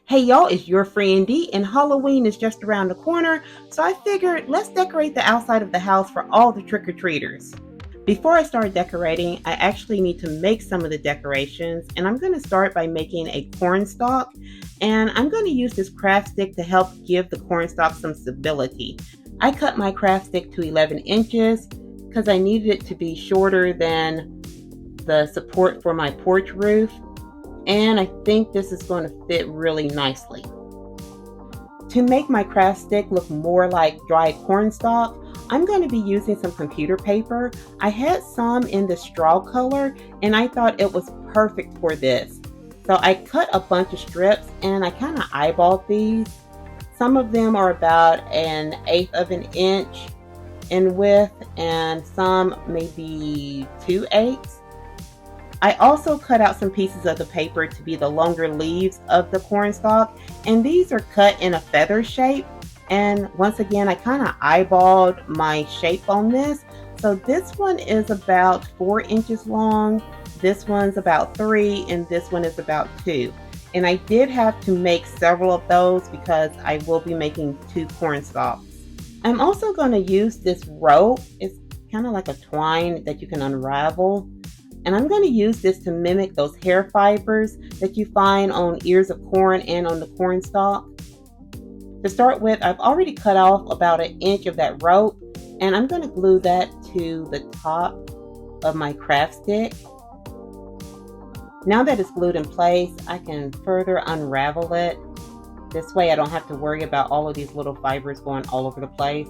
Hey y'all, it's your friend D, and Halloween is just around the corner, so I figured let's decorate the outside of the house for all the trick-or-treaters. Before I start decorating, I actually need to make some of the decorations, and I'm going to start by making a corn stalk, and I'm going to use this craft stick to help give the corn stalk some stability. I cut my craft stick to 11 inches because I needed it to be shorter than the support for my porch roof, and I think this is going to fit really nicely. To make my craft stick look more like dried cornstalk, I'm going to be using some computer paper. I had some in the straw color and I thought it was perfect for this. So I cut a bunch of strips and I kind of eyeballed these. Some of them are about 1/8 of an inch in width and some maybe 2/8. I also cut out some pieces of the paper to be the longer leaves of the cornstalk, and these are cut in a feather shape. And once again, I kind of eyeballed my shape on this. So this one is about 4 inches long, this one's about 3, and this one is about 2. And I did have to make several of those because I will be making 2 cornstalks. I'm also going to use this rope. It's kind of like a twine that you can unravel. And I'm going to use this to mimic those hair fibers that you find on ears of corn and on the corn stalk. To start with, I've already cut off about 1 inch of that rope, and I'm going to glue that to the top of my craft stick. Now that it's glued in place, I can further unravel it. This way I don't have to worry about all of these little fibers going all over the place.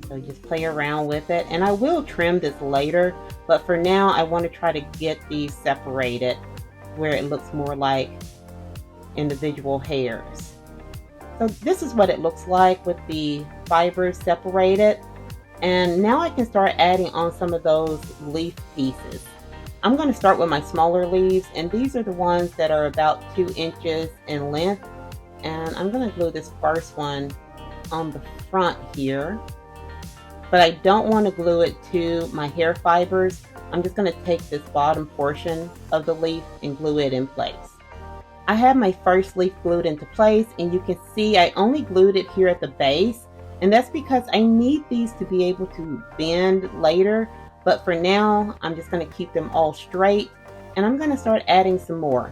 So just play around with it, and I will trim this later, but for now I want to try to get these separated where it looks more like individual hairs. So this is what it looks like with the fibers separated, and now I can start adding on some of those leaf pieces. I'm going to start with my smaller leaves, and these are the ones that are about 2 inches in length, and I'm going to glue this first one on the front here. But I don't want to glue it to my hair fibers. I'm just going to take this bottom portion of the leaf and glue it in place. I have my first leaf glued into place, and you can see I only glued it here at the base, and that's because I need these to be able to bend later. But for now, I'm just going to keep them all straight, and I'm going to start adding some more.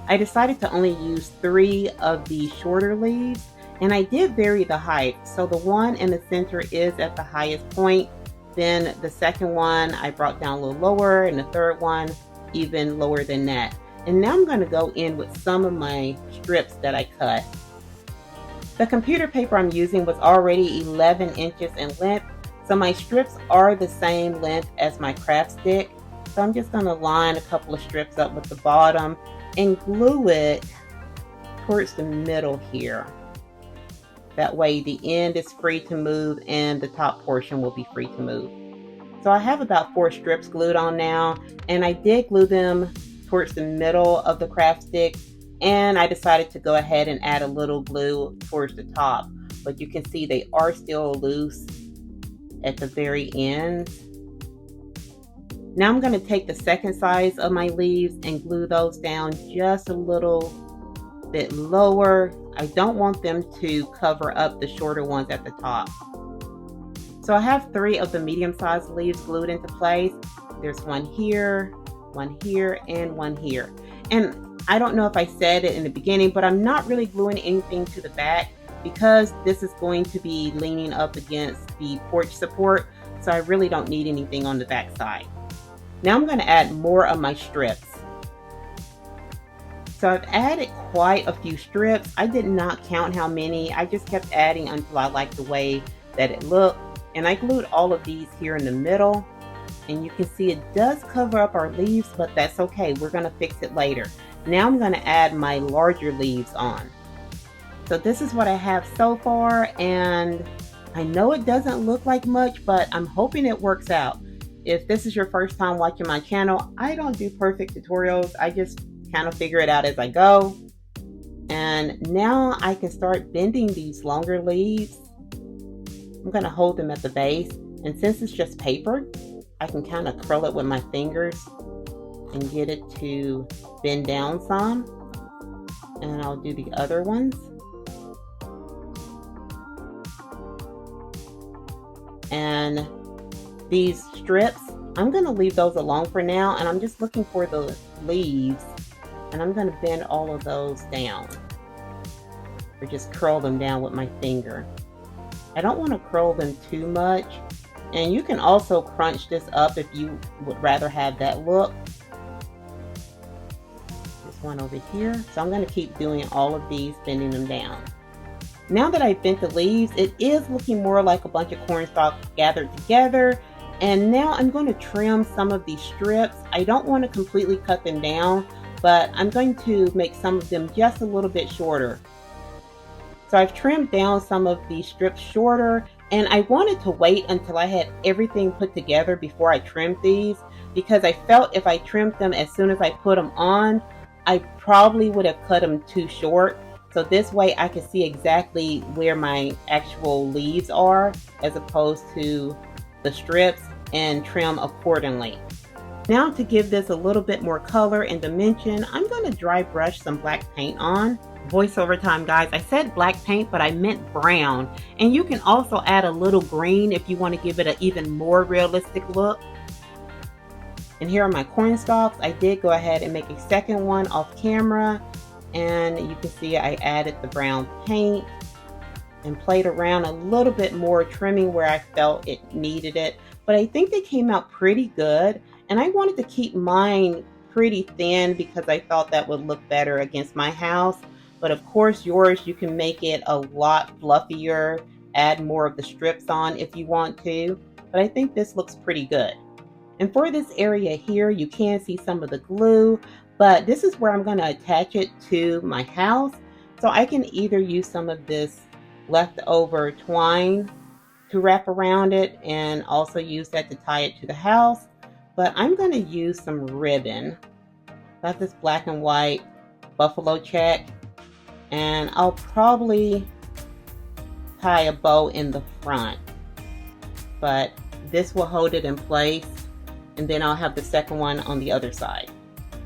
I decided to only use 3 of the shorter leaves, and I did vary the height. So the one in the center is at the highest point. Then the second one I brought down a little lower, and the third one even lower than that. And now I'm going to go in with some of my strips that I cut. The computer paper I'm using was already 11 inches in length, so my strips are the same length as my craft stick. So I'm just going to line a couple of strips up with the bottom and glue it towards the middle here. That way the end is free to move and the top portion will be free to move. So I have about 4 strips glued on now, and I did glue them towards the middle of the craft stick, and I decided to go ahead and add a little glue towards the top. But you can see they are still loose at the very end. Now I'm going to take the second size of my leaves and glue those down just a little bit lower. I don't want them to cover up the shorter ones at the top. So I have 3 of the medium-sized leaves glued into place. There's one here, and one here. And I don't know if I said it in the beginning, but I'm not really gluing anything to the back because this is going to be leaning up against the porch support, so I really don't need anything on the back side. Now I'm going to add more of my strips. So I've added quite a few strips. I did not count how many. I just kept adding until I liked the way that it looked. And I glued all of these here in the middle. And you can see it does cover up our leaves, but that's okay. We're going to fix it later. Now I'm going to add my larger leaves on. So this is what I have so far. And I know it doesn't look like much, but I'm hoping it works out. If this is your first time watching my channel, I don't do perfect tutorials. I just kind of figure it out as I go. And now I can start bending these longer leaves. I'm going to hold them at the base, and since it's just paper, I can kind of curl it with my fingers and get it to bend down some. And I'll do the other ones. And these strips, I'm going to leave those alone for now, and I'm just looking for the leaves, and I'm going to bend all of those down, or just curl them down with my finger. I don't want to curl them too much, and you can also crunch this up if you would rather have that look. This one over here. So I'm going to keep doing all of these, bending them down. Now that I've bent the leaves, it is looking more like a bunch of corn stalks gathered together. And now I'm going to trim some of these strips. I don't want to completely cut them down, but I'm going to make some of them just a little bit shorter. So I've trimmed down some of these strips shorter, and I wanted to wait until I had everything put together before I trimmed these, because I felt if I trimmed them as soon as I put them on, I probably would have cut them too short. So this way I can see exactly where my actual leaves are as opposed to the strips, and trim accordingly. Now to give this a little bit more color and dimension, I'm going to dry brush some black paint on. Voiceover time, guys. I said black paint, but I meant brown. And you can also add a little green if you want to give it an even more realistic look. And here are my corn stalks. I did go ahead and make a second one off camera. And you can see I added the brown paint and played around a little bit more, trimming where I felt it needed it. But I think they came out pretty good. And I wanted to keep mine pretty thin because I thought that would look better against my house. But of course yours, you can make it a lot fluffier, add more of the strips on if you want to. But I think this looks pretty good. And for this area here, you can see some of the glue, but this is where I'm going to attach it to my house. So I can either use some of this leftover twine to wrap around it and also use that to tie it to the house. But I'm going to use some ribbon. Got this black and white buffalo check, and I'll probably tie a bow in the front, but this will hold it in place, and then I'll have the second one on the other side.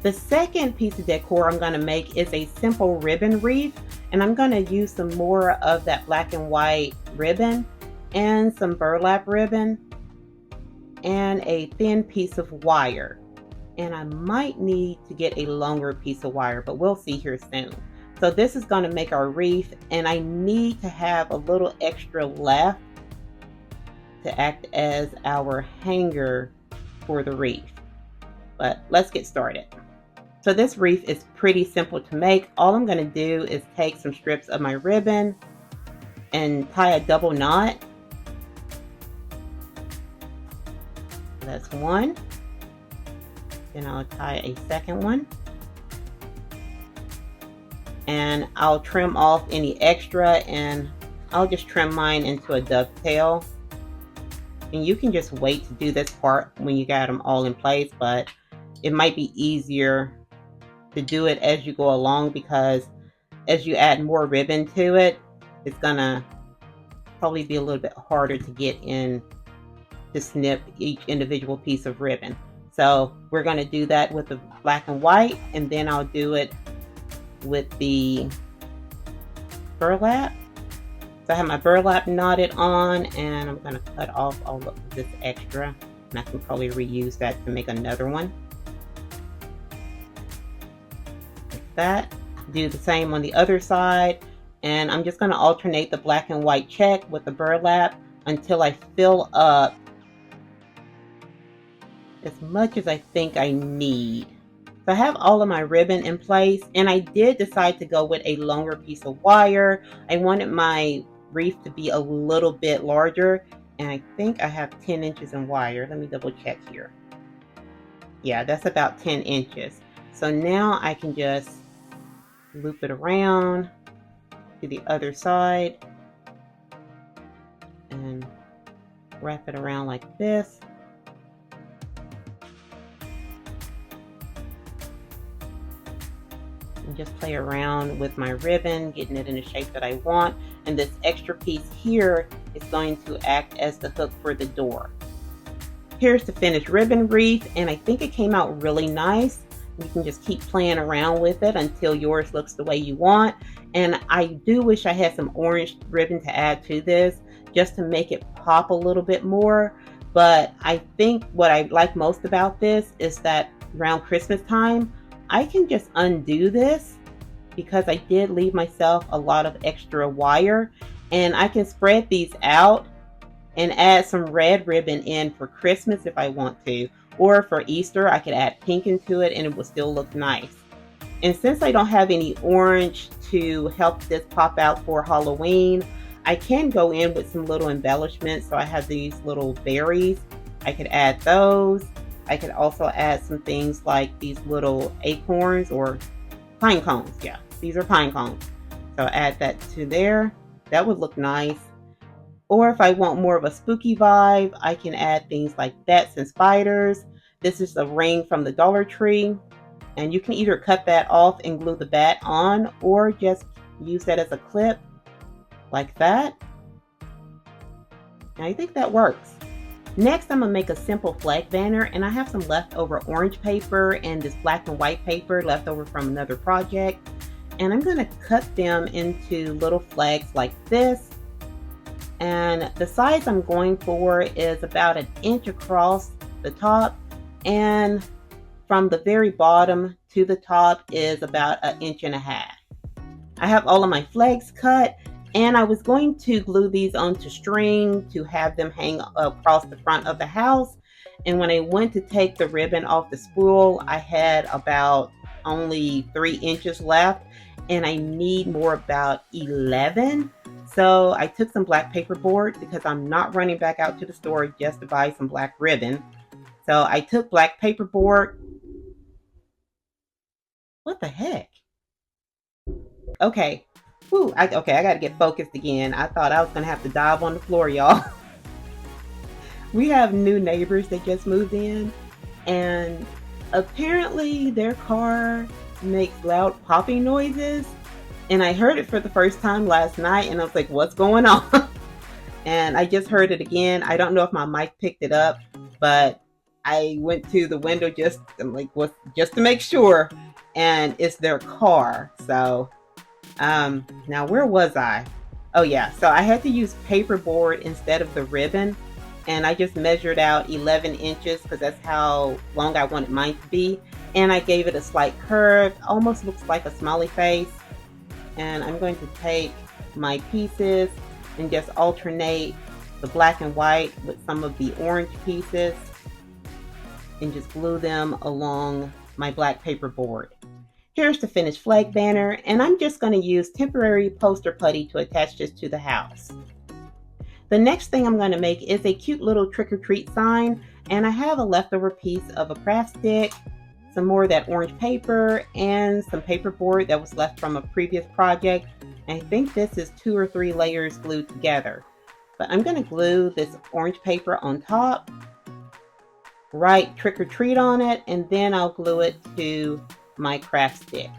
The second piece of decor I'm going to make is a simple ribbon wreath, and I'm going to use some more of that black and white ribbon and some burlap ribbon and a thin piece of wire. And I might need to get a longer piece of wire, but we'll see here soon. So this is going to make our wreath, and I need to have a little extra left to act as our hanger for the wreath. But let's get started. So this wreath is pretty simple to make. All I'm going to do is take some strips of my ribbon and tie a double knot. That's one. Then I'll tie a second one. And I'll trim off any extra, and I'll just trim mine into a dovetail. And you can just wait to do this part when you got them all in place, but it might be easier to do it as you go along, because as you add more ribbon to it, it's gonna probably be a little bit harder to get in to snip each individual piece of ribbon. So we're gonna do that with the black and white, and then I'll do it with the burlap. So I have my burlap knotted on, and I'm gonna cut off all of this extra, and I can probably reuse that to make another one. That. Do the same on the other side, and I'm just going to alternate the black and white check with the burlap until I fill up as much as I think I need. So I have all of my ribbon in place, and I did decide to go with a longer piece of wire. I wanted my wreath to be a little bit larger, and I think I have 10 inches in wire. Let me double check here. Yeah, that's about 10 inches. So now I can just loop it around to the other side and wrap it around like this. And just play around with my ribbon, getting it in the shape that I want. And this extra piece here is going to act as the hook for the door. Here's the finished ribbon wreath, and I think it came out really nice. You can just keep playing around with it until yours looks the way you want. And I do wish I had some orange ribbon to add to this just to make it pop a little bit more. But I think what I like most about this is that around Christmas time, I can just undo this because I did leave myself a lot of extra wire, and I can spread these out and add some red ribbon in for Christmas if I want to. Or for Easter, I could add pink into it and it will still look nice. And since I don't have any orange to help this pop out for Halloween, I can go in with some little embellishments. So I have these little berries. I could add those. I could also add some things like these little acorns or pine cones. Yeah, these are pine cones. So add that to there. That would look nice. Or if I want more of a spooky vibe, I can add things like bats and spiders. This is a ring from the Dollar Tree. And you can either cut that off and glue the bat on, or just use that as a clip like that. And I think that works. Next, I'm going to make a simple flag banner, and I have some leftover orange paper and this black and white paper left over from another project. And I'm going to cut them into little flags like this. And the size I'm going for is about 1 inch across the top, and from the very bottom to the top is about 1.5 inches. I have all of my flags cut, and I was going to glue these onto string to have them hang across the front of the house. And when I went to take the ribbon off the spool, I had about only 3 inches left, and I need more, about 11. So I took some black paperboard because I'm not running back out to the store just to buy some black ribbon. So I took black paperboard. What the heck? Okay. Whew, I got to get focused again. I thought I was going to have to dive on the floor, y'all. We have new neighbors that just moved in, and apparently their car makes loud popping noises. And I heard it for the first time last night, and I was like, what's going on? And I just heard it again. I don't know if my mic picked it up, but I went to the window just to make sure, and it's their car. So now where was I? Oh yeah, so I had to use paperboard instead of the ribbon, and I just measured out 11 inches because that's how long I wanted mine to be. And I gave it a slight curve, almost looks like a smiley face. And I'm going to take my pieces and just alternate the black and white with some of the orange pieces and just glue them along my black paperboard. Here's the finished flag banner, and I'm just going to use temporary poster putty to attach this to the house. The next thing I'm going to make is a cute little trick-or-treat sign, and I have a leftover piece of a craft stick, some more of that orange paper, and some paperboard that was left from a previous project. And I think this is 2 or 3 layers glued together. But I'm going to glue this orange paper on top, write trick or treat on it, and then I'll glue it to my craft stick.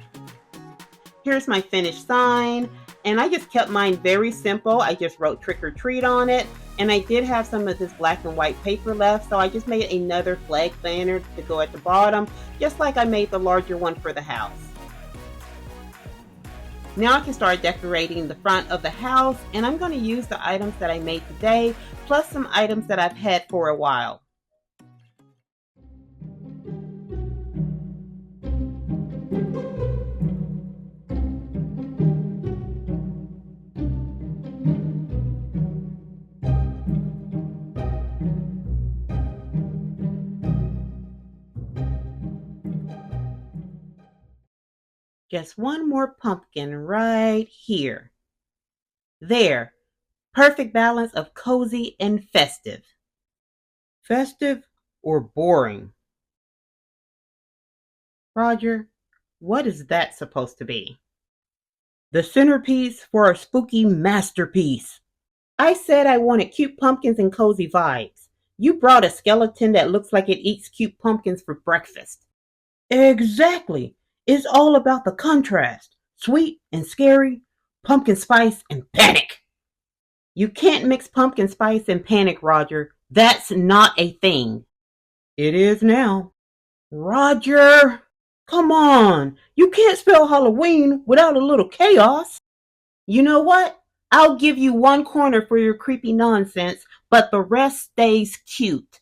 Here's my finished sign, and I just kept mine very simple. I just wrote trick or treat on it. And I did have some of this black and white paper left, so I just made another flag banner to go at the bottom, just like I made the larger one for the house. Now I can start decorating the front of the house, and I'm going to use the items that I made today, plus some items that I've had for a while. Just one more pumpkin right here. There. Perfect balance of cozy and festive. Festive or boring? Roger, what is that supposed to be? The centerpiece for a spooky masterpiece. I said I wanted cute pumpkins and cozy vibes. You brought a skeleton that looks like it eats cute pumpkins for breakfast. Exactly. It's all about the contrast. Sweet and scary, pumpkin spice and panic. You can't mix pumpkin spice and panic, Roger. That's not a thing. It is now. Roger, come on. You can't spell Halloween without a little chaos. You know what? I'll give you one corner for your creepy nonsense, but the rest stays cute.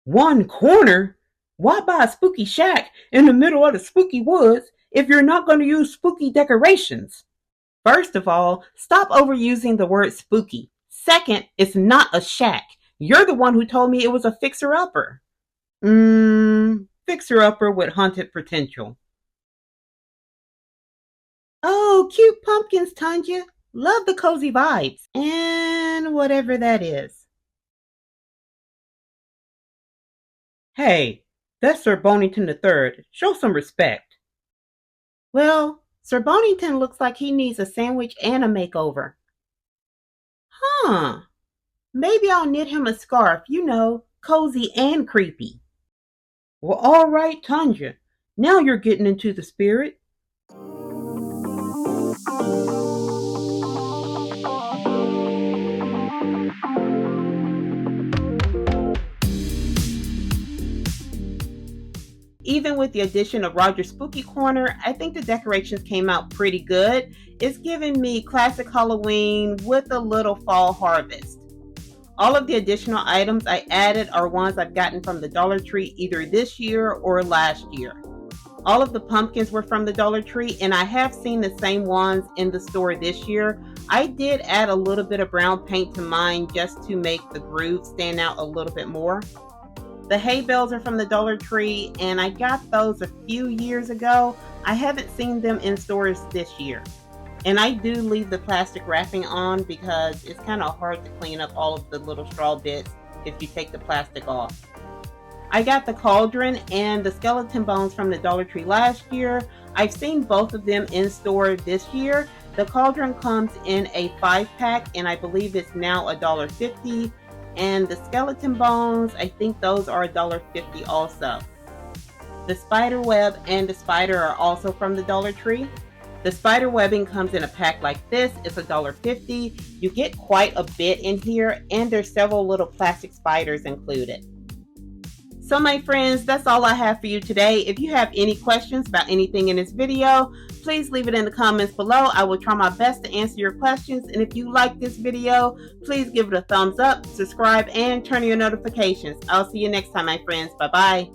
One corner? Why buy a spooky shack in the middle of the spooky woods if you're not going to use spooky decorations? First of all, stop overusing the word spooky. Second, it's not a shack. You're the one who told me it was a fixer-upper. Fixer-upper with haunted potential. Oh, cute pumpkins, Tonja. Love the cozy vibes. And whatever that is. Hey, that's Sir Bonington III. Show some respect. Well, Sir Bonington looks like he needs a sandwich and a makeover. Huh. Maybe I'll knit him a scarf, cozy and creepy. Well, all right, Tonja. Now you're getting into the spirit. Even with the addition of Roger's Spooky Corner, I think the decorations came out pretty good. It's giving me classic Halloween with a little fall harvest. All of the additional items I added are ones I've gotten from the Dollar Tree either this year or last year. All of the pumpkins were from the Dollar Tree, and I have seen the same ones in the store this year. I did add a little bit of brown paint to mine just to make the grooves stand out a little bit more. The hay bales are from the Dollar Tree, and I got those a few years ago. I haven't seen them in stores this year. And I do leave the plastic wrapping on because it's kind of hard to clean up all of the little straw bits if you take the plastic off. I got the cauldron and the skeleton bones from the Dollar Tree last year. I've seen both of them in store this year. The cauldron comes in a 5-pack, and I believe it's now $1.50. And the skeleton bones, I think those are $1.50 also. The spider web and the spider are also from the Dollar Tree. The spider webbing comes in a pack like this. It's $1.50. You get quite a bit in here, and there's several little plastic spiders included. So my friends, that's all I have for you today. If you have any questions about anything in this video, please leave it in the comments below. I will try my best to answer your questions. And if you like this video, please give it a thumbs up, subscribe, and turn on your notifications. I'll see you next time, my friends. Bye-bye.